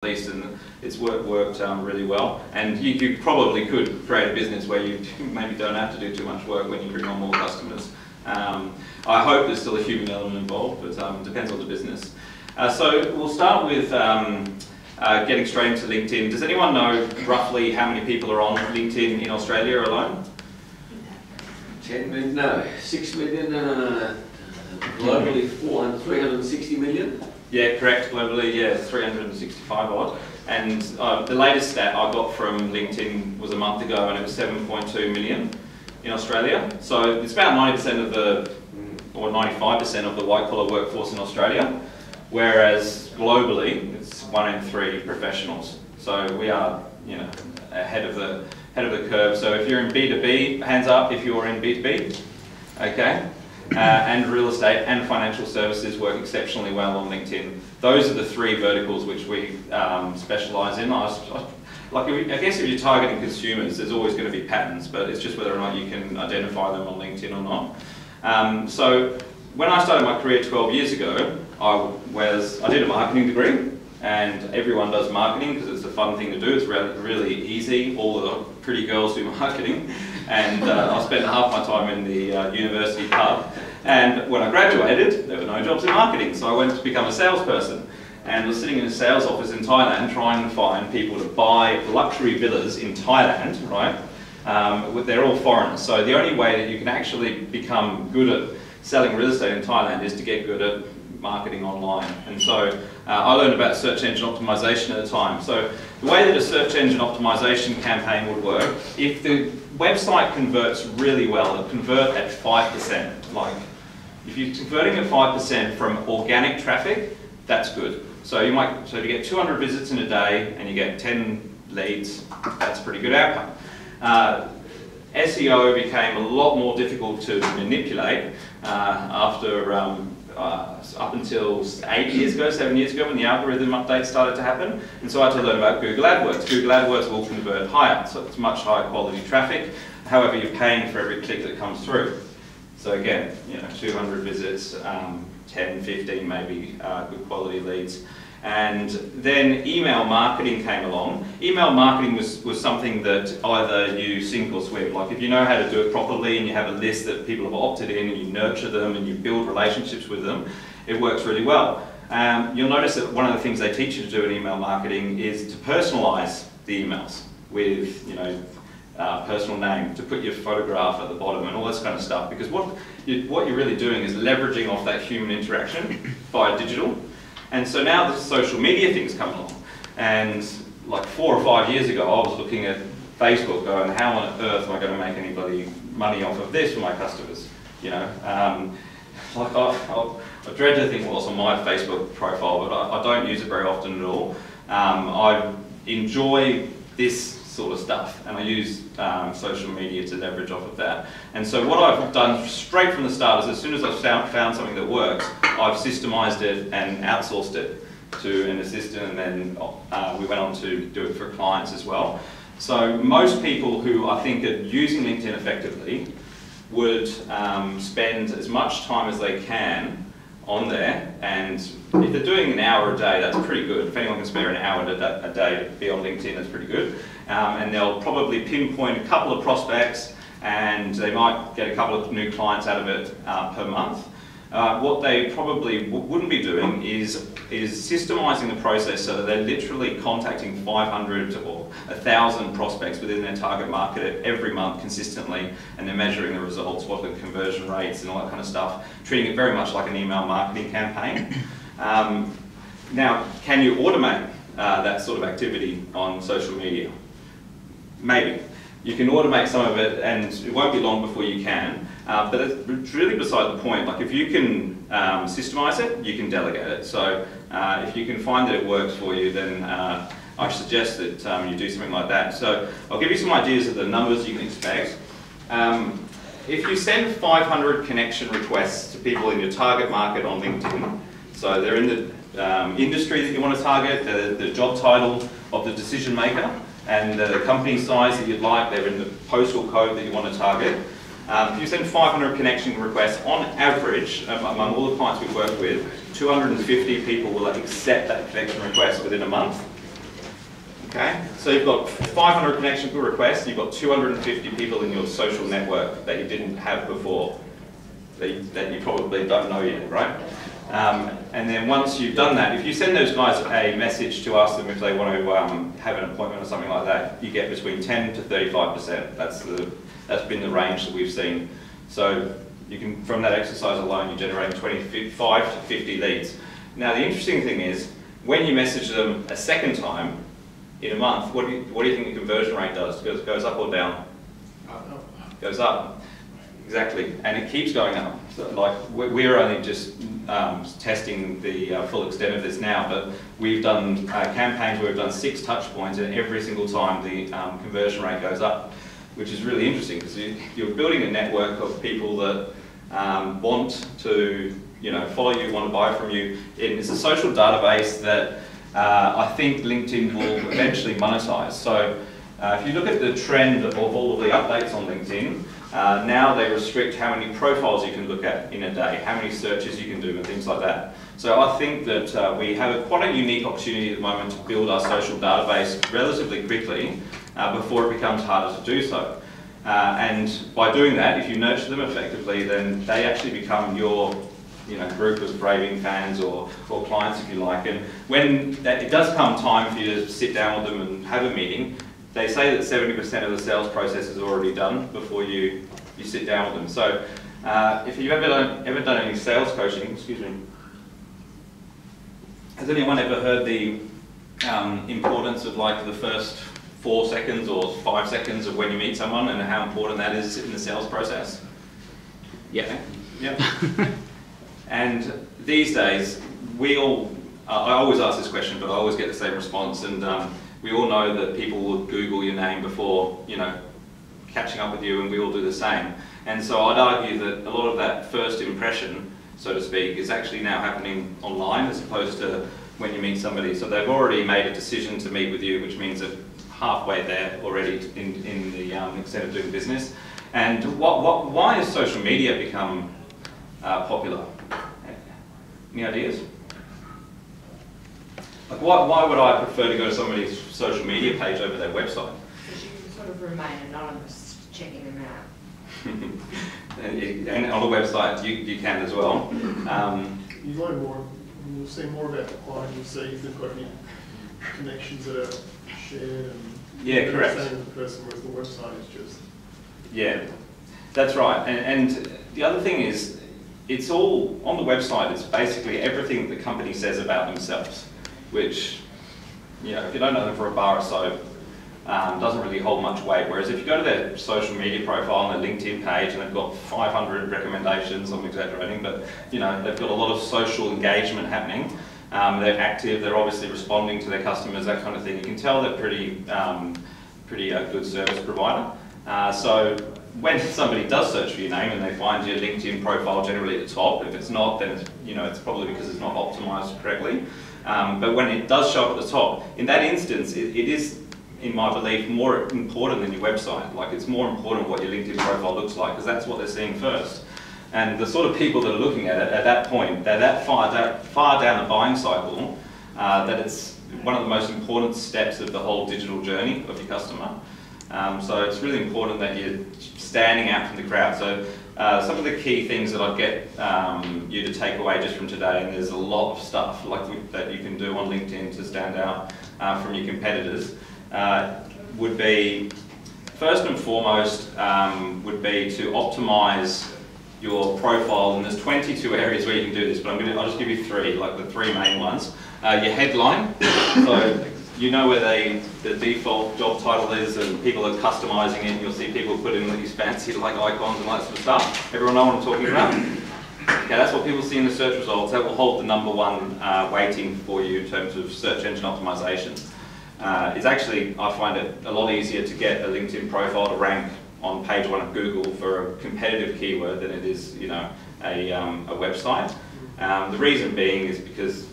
least, and it's worked really well. And you probably could create a business where you maybe don't have to do too much work when you bring on more customers. I hope there's still a human element involved, but it depends on the business. So we'll start with getting straight into LinkedIn. Does anyone know roughly how many people are on LinkedIn in Australia alone? 10 million, no, 6 million, globally 360 million? Yeah, correct, globally, yeah, 365 odd. And the latest stat I got from LinkedIn was a month ago, and it was 7.2 million in Australia. So it's about 90% of the, or 95% of the white-collar workforce in Australia, whereas globally it's 1 in 3 professionals. So we are, you know, ahead of the curve. So if you're in B2B, hands up if you're in B2B, okay? And real estate and financial services work exceptionally well on LinkedIn. Those are the 3 verticals which we specialise in. I guess if you're targeting consumers, there's always going to be patterns, but it's just whether or not you can identify them on LinkedIn or not. So when I started my career 12 years ago, I did a marketing degree, and everyone does marketing because it's a fun thing to do. It's really easy. All the pretty girls do marketing, and I spent half my time in the university pub. And when I graduated, there were no jobs in marketing, so I went to become a salesperson, and was sitting in a sales office in Thailand trying to find people to buy luxury villas in Thailand, right? They're all foreigners, so the only way that you can actually become good at selling real estate in Thailand is to get good at marketing online. And so I learned about search engine optimization at the time. So the way that a search engine optimization campaign would work, if the website converts really well, it'll convert at 5%. Like, if you're converting at 5% from organic traffic, that's good. So you if you get 200 visits in a day and you get 10 leads, that's a pretty good outcome. SEO became a lot more difficult to manipulate after up until 7 years ago, when the algorithm updates started to happen. And so I had to learn about Google AdWords. Google AdWords will convert higher, so it's much higher quality traffic. However, you're paying for every click that comes through. So again, 200 visits, 10, 15 maybe good quality leads. And then email marketing came along. Email marketing was something that either you sink or swim. Like, if you know how to do it properly and you have a list that people have opted in and you nurture them and you build relationships with them, it works really well. You'll notice that one of the things they teach you to do in email marketing is to personalize the emails with, personal name, to put your photograph at the bottom and all this kind of stuff. Because what you're really doing is leveraging off that human interaction via digital. And so now the social media things come along, and like 4 or 5 years ago I was looking at Facebook going, how on earth am I going to make any bloody money off of this for my customers? I dread to think what's on my Facebook profile, but I don't use it very often at all. I enjoy this sort of stuff, and I use social media to leverage off of that. And so what I've done straight from the start is, as soon as I've found something that works, I've systemized it and outsourced it to an assistant, and then we went on to do it for clients as well. So most people who I think are using LinkedIn effectively would spend as much time as they can on there, and if they're doing an hour a day, that's pretty good. If anyone can spare an hour a day to be on LinkedIn, that's pretty good. And they'll probably pinpoint a couple of prospects, and they might get a couple of new clients out of it per month. What they probably wouldn't be doing is systemizing the process so that they're literally contacting 500 or 1,000 prospects within their target market every month consistently, and they're measuring the results, what are the conversion rates and all that kind of stuff, treating it very much like an email marketing campaign. Now, can you automate that sort of activity on social media? Maybe. You can automate some of it, and it won't be long before you can, but it's really beside the point. Like, if you can systemize it, you can delegate it. So if you can find that it works for you, then I suggest that you do something like that. So I'll give you some ideas of the numbers you can expect. If you send 500 connection requests to people in your target market on LinkedIn, so they're in the industry that you want to target, the job title of the decision maker, and the company size that you'd like, they're in the postal code that you want to target. If you send 500 connection requests, on average, among all the clients we work with, 250 people will accept that connection request within a month. Okay, so you've got 500 connection pull requests, you've got 250 people in your social network that you didn't have before, that you probably don't know yet, right? And then once you've done that, if you send those guys a message to ask them if they want to have an appointment or something like that, you get between 10 to 35%. That's been the range that we've seen. So you can, from that exercise alone, you're generating 25 to 50 leads. Now the interesting thing is, when you message them a second time in a month, what do you think the conversion rate does? Goes up or down? Goes up. Exactly, and it keeps going up. So, like, we're only just testing the full extent of this now, but we've done campaigns where we've done 6 touch points, and every single time the conversion rate goes up, which is really interesting because you're building a network of people that want to, follow you, want to buy from you. It's a social database that I think LinkedIn will eventually monetize. So if you look at the trend of all of the updates on LinkedIn, now they restrict how many profiles you can look at in a day, how many searches you can do and things like that. So I think that we have quite a unique opportunity at the moment to build our social database relatively quickly before it becomes harder to do so. And by doing that, if you nurture them effectively, then they actually become your group of raving fans or clients, if you like. And when it does come time for you to sit down with them and have a meeting, they say that 70% of the sales process is already done before you sit down with them. So if you've ever done any sales coaching, excuse me, has anyone ever heard the importance of like the first 4 seconds or 5 seconds of when you meet someone and how important that is in the sales process? Yeah. Yeah. And these days, I always ask this question, but I always get the same response, and we all know that people will Google your name before, catching up with you, and we all do the same. And so I'd argue that a lot of that first impression, so to speak, is actually now happening online as opposed to when you meet somebody. So they've already made a decision to meet with you, which means that halfway there already in the extent of doing business. And why has social media become popular? Any ideas? Like why would I prefer to go to somebody's social media page over their website? Because you can sort of remain anonymous checking them out. And on the website you can as well. You learn more, you'll see more about the client, you'll see if they've got any connections that are shared and yeah, correct. The same as the person, whereas the website is just... Yeah, that's right. And the other thing is, it's all on the website. It's basically everything the company says about themselves, which, if you don't know them for a bar or so, doesn't really hold much weight. Whereas if you go to their social media profile and their LinkedIn page and they've got 500 recommendations, I'm exaggerating, but they've got a lot of social engagement happening. They're active, they're obviously responding to their customers, that kind of thing. You can tell they're pretty good service provider. So when somebody does search for your name and they find your LinkedIn profile generally at the top, if it's not, then it's probably because it's not optimized correctly. But when it does show up at the top, in that instance, it is, in my belief, more important than your website. Like, it's more important what your LinkedIn profile looks like, because that's what they're seeing first. And the sort of people that are looking at it at that point, they're that far down the buying cycle that it's one of the most important steps of the whole digital journey of your customer. So it's really important that you're standing out from the crowd. So some of the key things that I'd get you to take away just from today, and there's a lot of stuff that you can do on LinkedIn to stand out from your competitors, would be, first and foremost, would be to optimize your profile. And there's 22 areas where you can do this, but I'll just give you 3, like the 3 main ones. Your headline, so you know where the default job title is, and people are customizing it. You'll see people put in these fancy icons and that sort of stuff. Everyone know what I'm talking about? Okay, that's what people see in the search results. That will hold the #1 weighting for you in terms of search engine optimization. It's actually, I find it a lot easier to get a LinkedIn profile to rank on page 1 of Google for a competitive keyword than it is, a website. The reason being is because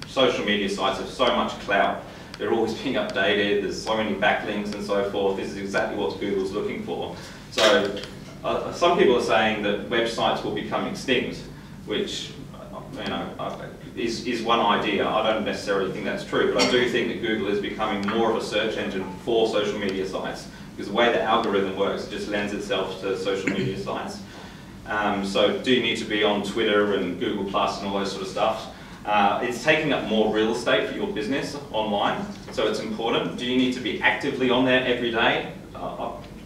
social media sites have so much clout. They're always being updated, there's so many backlinks and so forth. This is exactly what Google's looking for. So some people are saying that websites will become extinct, which is one idea. I don't necessarily think that's true, but I do think that Google is becoming more of a search engine for social media sites, because the way the algorithm works, it just lends itself to social media sites. So do you need to be on Twitter and Google Plus and all those sort of stuff? It's taking up more real estate for your business online, so it's important. Do you need to be actively on there every day?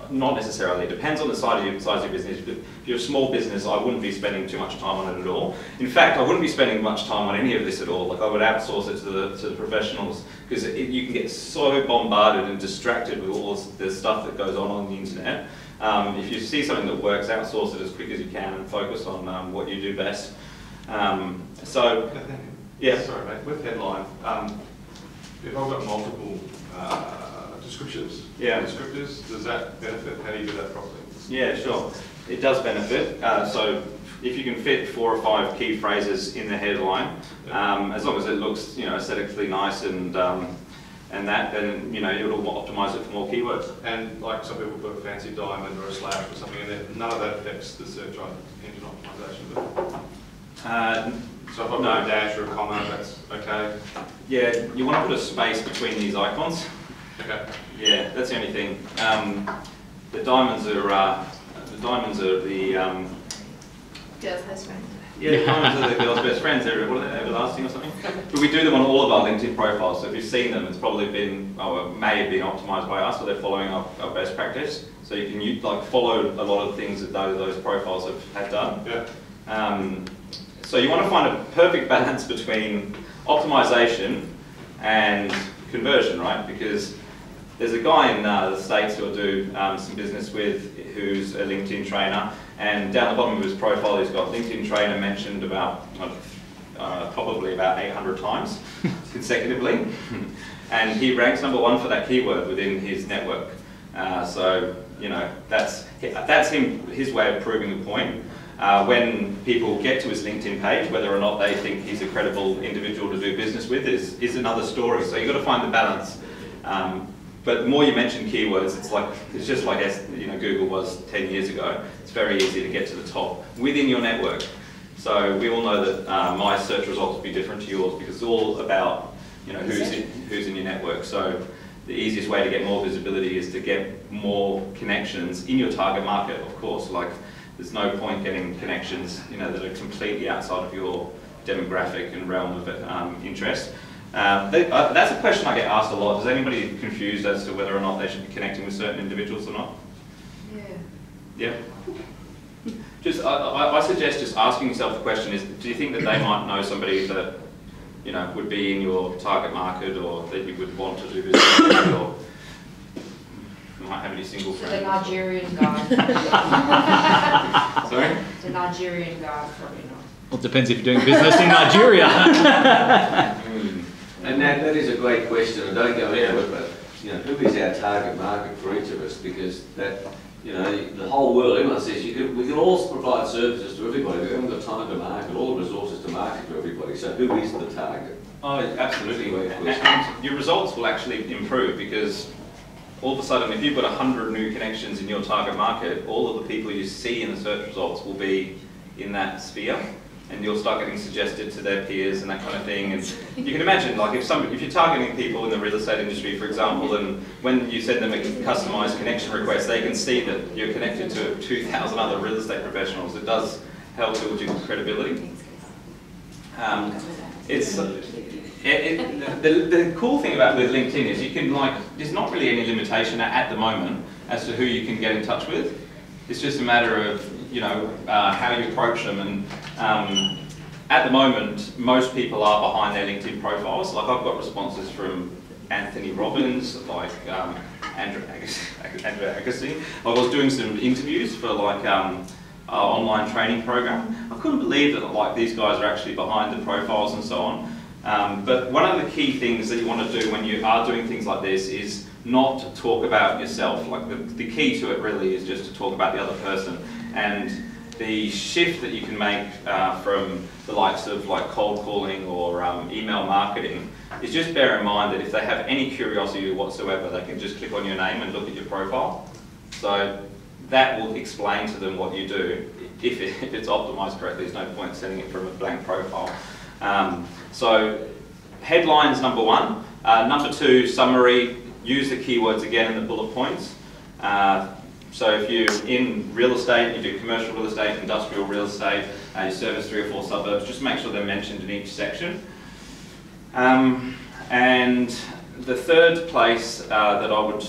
Not necessarily. It depends on the size of your business. If you're a small business, I wouldn't be spending too much time on it at all. In fact, I wouldn't be spending much time on any of this at all. Like, I would outsource it to the professionals, because you can get so bombarded and distracted with all the stuff that goes on the internet. If you see something that works, outsource it as quick as you can and focus on what you do best. So, yeah. Sorry, mate. With Headline, if I've got multiple descriptions, descriptors, does that benefit? How do you do that properly? Yeah, sure. It does benefit. So if you can fit 4 or 5 key phrases in the headline, as long as it looks, aesthetically nice and that, then it'll optimize it for more keywords. And like some people put a fancy diamond or a slash or something in there, none of that affects the search engine optimization. So if I've got a dash or a comma, that's okay. Yeah, you want to put a space between these icons. Okay. Yeah, that's the only thing. The diamonds are the Girls' best friend. yeah, diamonds are the girls' best friends. They're everlasting or something. But we do them on all of our LinkedIn profiles. So if you've seen them, it's probably been, or it may have been optimized by us, or they're following our best practice. So you can follow a lot of things that those profiles have done. Yeah. So you want to find a perfect balance between optimization and conversion, right? Because there's a guy in the States who I do some business with who's a LinkedIn trainer, and down the bottom of his profile he's got LinkedIn trainer mentioned about probably about 800 times consecutively, and he ranks #1 for that keyword within his network. So that's his way of proving the point. When people get to his LinkedIn page, whether or not they think he's a credible individual to do business with is another story. So you've got to find the balance. But the more you mention keywords, it's just like Google was 10 years ago. It's very easy to get to the top within your network. So we all know that my search results will be different to yours, because it's all about who's in your network. So the easiest way to get more visibility is to get more connections in your target market, of course. There's no point getting connections that are completely outside of your demographic and realm of interest. That's a question I get asked a lot. Is anybody confused as to whether or not they should be connecting with certain individuals or not? Yeah. Yeah. I suggest just asking yourself the question is, do you think that they might know somebody that would be in your target market, or that you would want to do business with, or might have any single friends? The Nigerian guy. Sorry? The Nigerian guy, probably not. Well, it depends if you're doing business in Nigeria. And that is a great question, and don't go into it, but who is our target market for each of us? Because that, the whole world, everyone says we can all provide services to everybody. We haven't got time to market, all the resources to market to everybody. So who is the target? Oh, absolutely. And your results will actually improve, because all of a sudden, if you've got 100 new connections in your target market, all of the people you see in the search results will be in that sphere, and you'll start getting suggested to their peers and that kind of thing. And you can imagine, if you're targeting people in the real estate industry, for example, and when you send them a customized connection request, they can see that you're connected to 2,000 other real estate professionals. It does help build your credibility. The cool thing about with LinkedIn is you can there's not really any limitation at the moment as to who you can get in touch with. It's just a matter of how you approach them. And at the moment, most people are behind their LinkedIn profiles. I've got responses from Anthony Robbins, Andrew Agassi. I was doing some interviews for our online training program. I couldn't believe that these guys are actually behind the profiles and so on. But one of the key things that you want to do when you are doing things like this is not talk about yourself. The key to it really is just to talk about the other person. And the shift that you can make from the likes of cold calling or email marketing is just bear in mind that if they have any curiosity whatsoever, they can just click on your name and look at your profile. So that will explain to them what you do. If it's optimized correctly, there's no point sending it from a blank profile. So headlines, number one. Number two, summary. Use the keywords again in the bullet points. So if you're in real estate, you do commercial real estate, industrial real estate, you service 3 or 4 suburbs, just make sure they're mentioned in each section. And the third place that I would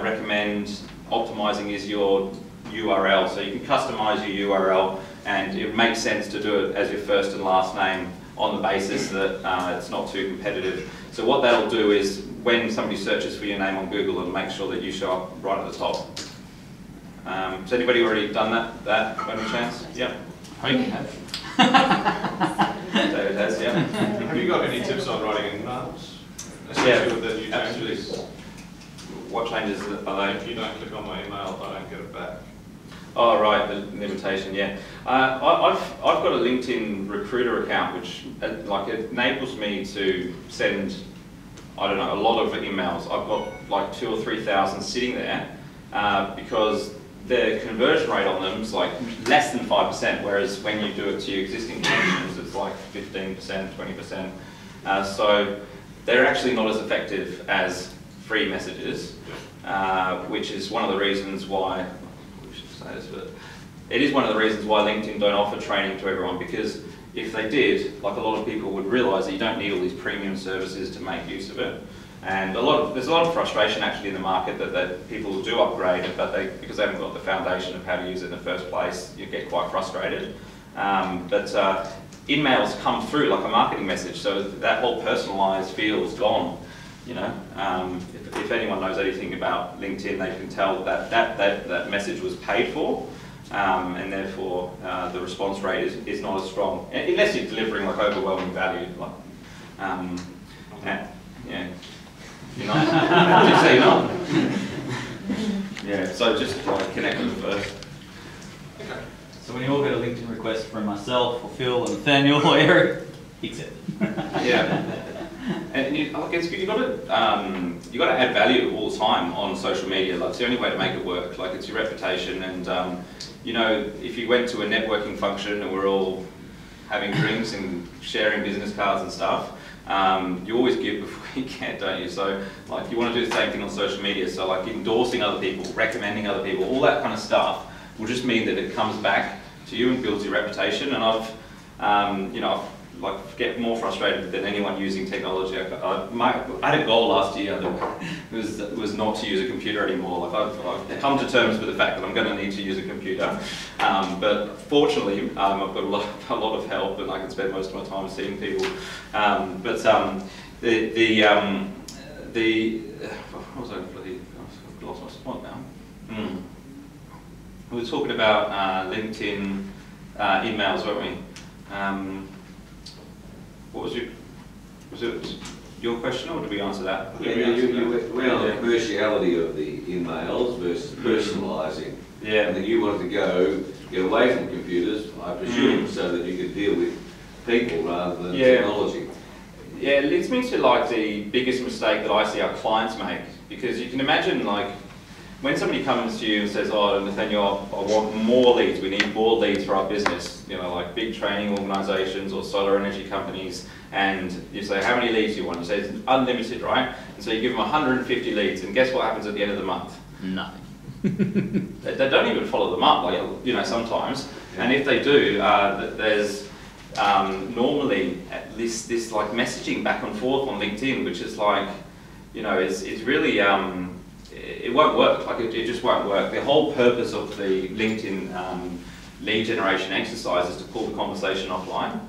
recommend optimizing is your URL. So you can customize your URL, and it makes sense to do it as your first and last name on the basis that it's not too competitive. So what that'll do is when somebody searches for your name on Google, it'll make sure that you show up right at the top. Has anybody already done that by any chance? Yeah. I think you have. David has, yeah. Have you got any tips on writing emails? Especially with the new changes. What changes are they? If you don't click on my email, I don't get it back. Oh right, the limitation, yeah. I've got a LinkedIn recruiter account which like it enables me to send, I don't know, a lot of emails. I've got like 2,000 or 3,000 sitting there because the conversion rate on them is like less than 5%, whereas when you do it to your existing connections, it's like 15%, 20%. So they're actually not as effective as free messages, which is one of the reasons why, we should say this, but it is one of the reasons why LinkedIn don't offer training to everyone, because if they did, like a lot of people would realise that you don't need all these premium services to make use of it. And there's a lot of frustration actually in the market that people do upgrade it, but because they haven't got the foundation of how to use it in the first place, you get quite frustrated. But emails come through like a marketing message, so that whole personalised feel is gone. You know, if anyone knows anything about LinkedIn, they can tell that message was paid for, and therefore the response rate is not as strong, unless you're delivering like overwhelming value. Like, yeah. You're not? Did you say you're not? Yeah, so just like connect them first. Okay. So when you all get a LinkedIn request from myself or Phil or Nathaniel or Eric, accept it. Yeah. And I guess you've got to add value all the time on social media. Like it's the only way to make it work. Like it's your reputation, and you know, if you went to a networking function and we're all having drinks and sharing business cards and stuff, you always give before you can, don't you? So like you want to do the same thing on social media. So like endorsing other people, recommending other people, all that kind of stuff will just mean that it comes back to you and builds your reputation. And I've, you know, like get more frustrated than anyone using technology. I had a goal last year that was not to use a computer anymore. Like I've come to terms with the fact that I'm going to need to use a computer, but fortunately I've got a lot of help, and I can spend most of my time seeing people. What was I bloody? I've lost my spot now. We were talking about LinkedIn emails, weren't we? What was it your question, or did we answer that? Yeah, you went on the commerciality of the emails versus personalising. Yeah. And then you wanted to get away from computers, I presume, so that you could deal with people rather than technology. Yeah, it leads me to like the biggest mistake that I see our clients make, because you can imagine like when somebody comes to you and says, "Oh, Nathaniel, I want more leads. We need more leads for our business." You know, like big training organisations or solar energy companies, and you say, "How many leads do you want?" You say, "It's unlimited, right?" And so you give them 150 leads, and guess what happens at the end of the month? Nothing. They don't even follow them up, like you know, sometimes. And if they do, there's normally at least this like messaging back and forth on LinkedIn, which is like, you know, it's really. It won't work, like it just won't work. The whole purpose of the LinkedIn lead generation exercise is to pull the conversation offline.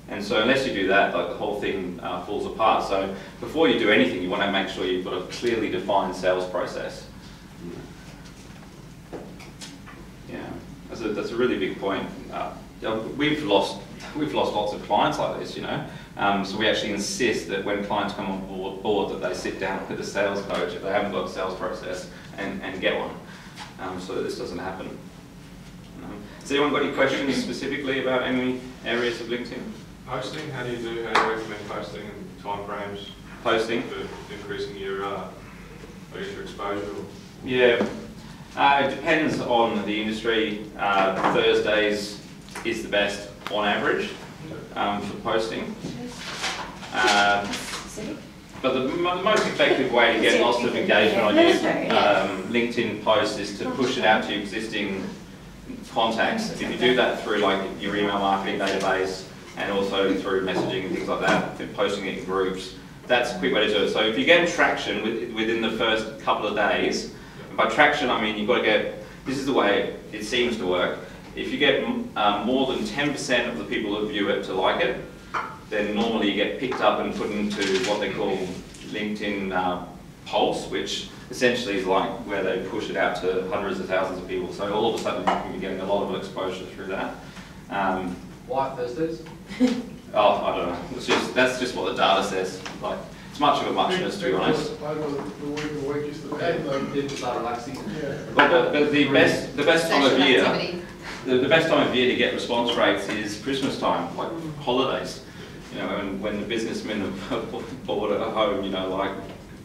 And so unless you do that, like the whole thing falls apart. So before you do anything, you want to make sure you've got a clearly defined sales process. Yeah, that's a really big point. We've lost lots of clients like this, you know. So we actually insist that when clients come on board that they sit down with a sales coach if they haven't got a sales process and get one, so that this doesn't happen. Has anyone got any questions specifically about any areas of LinkedIn? Posting, how do you recommend posting and timeframes? Posting? For increasing your, your exposure? Yeah, it depends on the industry. Thursdays is the best on average. for posting. But the most effective way to get lots of engagement on your LinkedIn posts is to push it out to your existing contacts. If you do that through like your email marketing database and also through messaging and things like that, and posting it in groups, that's a quick way to do it. So if you get traction within the first couple of days, and by traction I mean you've got to get, this is the way it seems to work, if you get more than 10% of the people who view it to like it, then normally you get picked up and put into what they call LinkedIn Pulse, which essentially is like where they push it out to hundreds of thousands of people. So all of a sudden you can be getting a lot of exposure through that. Why Thursdays? Oh, I don't know. That's just what the data says. Like, it's much of a muchness, to be honest. The week is the day. People start relaxing. Yeah. But the best time of year, the best time of year to get response rates is Christmas time, like holidays. You know, when the businessmen are bored at home, you know, like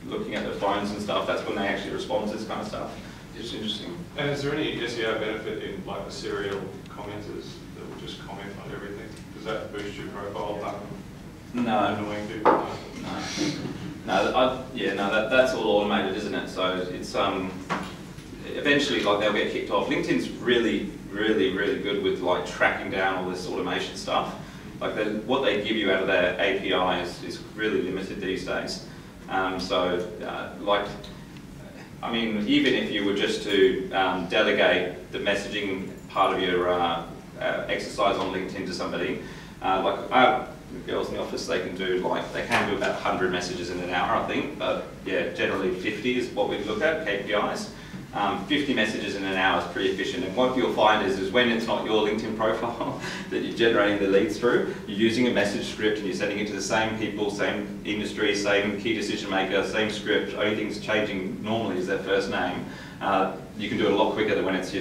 looking at their phones and stuff, that's when they actually respond to this kind of stuff. It's interesting. And is there any SEO benefit in like the serial commenters that will just comment on everything? Does that boost your profile up? No. Annoying people? No, that's all automated, isn't it? So it's eventually like they'll get kicked off. LinkedIn's really good with like tracking down all this automation stuff. Like what they give you out of their API is really limited these days. Like, I mean, even if you were just to delegate the messaging part of your exercise on LinkedIn to somebody, like our girls in the office, they can do about 100 messages in an hour, I think. But yeah, generally 50 is what we look at, KPIs. 50 messages in an hour is pretty efficient, and what you'll find is when it's not your LinkedIn profile that you're generating the leads through, you're using a message script and you're sending it to the same people, same industry, same key decision maker, same script. Only thing's changing normally is their first name. You can do it a lot quicker than when it's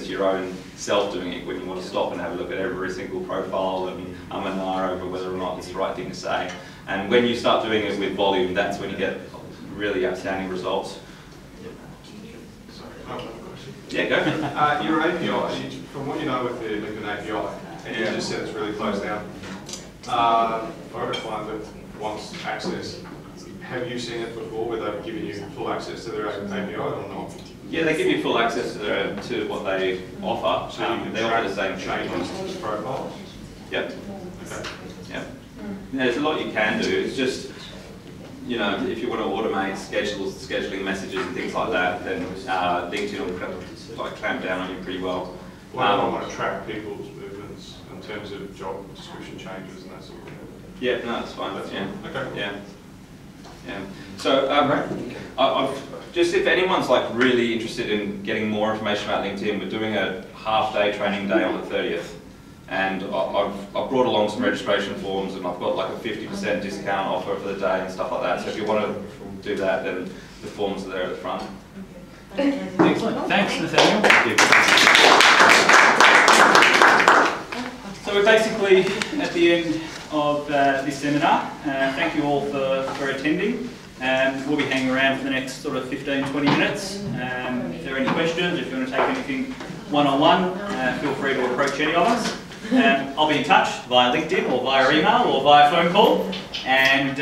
your own self doing it, when you want to stop and have a look at every single profile and and ah over whether or not it's the right thing to say. And when you start doing it with volume, that's when you get really outstanding results. Yeah, go. Your API, from what you know with the LinkedIn API, and you just said it's really closed down. For a client that wants access, have you seen it before where they've given you full access to their API or not? Yeah, they give you full access to what they offer. So you can they offer the same changes to profiles? Yep. Okay. Yep. There's a lot you can do. It's just, you know, if you want to automate scheduling messages and things like that, then LinkedIn will clamp down on you pretty well. Well, I want to track people's movements in terms of job description changes and that sort of thing. Yeah, no, that's fine. That's yeah. Fine. Okay. Yeah. So, I've just, if anyone's like really interested in getting more information about LinkedIn, we're doing a half-day training day on the 30th. And I've brought along some registration forms, and I've got like a 50% discount offer for the day and stuff like that. So if you want to do that, then the forms are there at the front. Excellent. Thanks, Nathaniel. So we're basically at the end of this seminar. Thank you all for attending. We'll be hanging around for the next sort of 15-20 minutes. If there are any questions, if you want to take anything one-on-one, feel free to approach any of us. I'll be in touch via LinkedIn or via email or via phone call, and